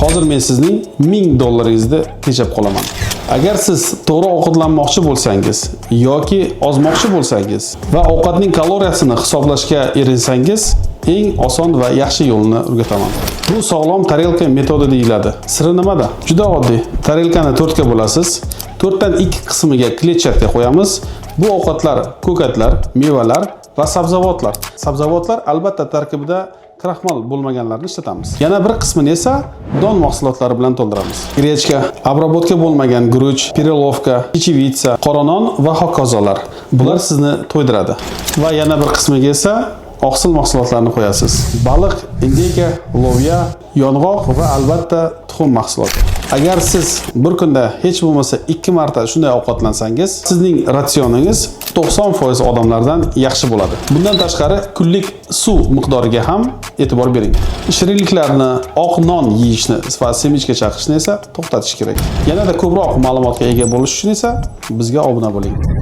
Hozir men sizning $1000 tejab qolaman. Agar siz to'g'ri ovqatlanmoqchi bo'lsangiz yoki ozmoqchi bo'lsangiz va ovqatning kaloriyasini hisoblashga erinsangiz, eng oson va yaxshi yo'lni o'rgataman. Bu sog'lom tarelka metodi deyiladi. Siri nimada? Juda oddiy. Tarelkani 4 ga bo'lasiz. 4 dan 2 qismiga kletchatka qo'yamiz. Bu ovqatlar ko'katlar, mevalar va sabzavotlar. Sabzavotlar albatta tarkibida kraxmal bo'lmaganlarni ishlatamiz. Yana bir qismini esa don mahsulotlari bilan to'ldiramiz. Grechka, obrobotka bo'lmagan guruch, pirelovka, chechevitsa, qora non va hokazolar. Bular sizni to'ydiradi. Va yana bir qismiga esa oqsil mahsulotlarni qo'yasiz. Baliq, indeyka, loviya, yong'oq va albatta tuxum mahsuloti. Agar siz bir kunda hech bo'lmasa 2 marta shunday ovqatlansangiz, sizning ratsioningiz 90% odamlardan yaxshi bo'ladi. Bundan tashqari kunlik suv miqdoriga ham e'tibor bering. Shirinliklarni, oq non yeyishni va semichka chaqishni esa to'xtatish kerak. Yanada ko'proq ma'lumotga ega bo'lish uchun esa bizga obuna bo'ling.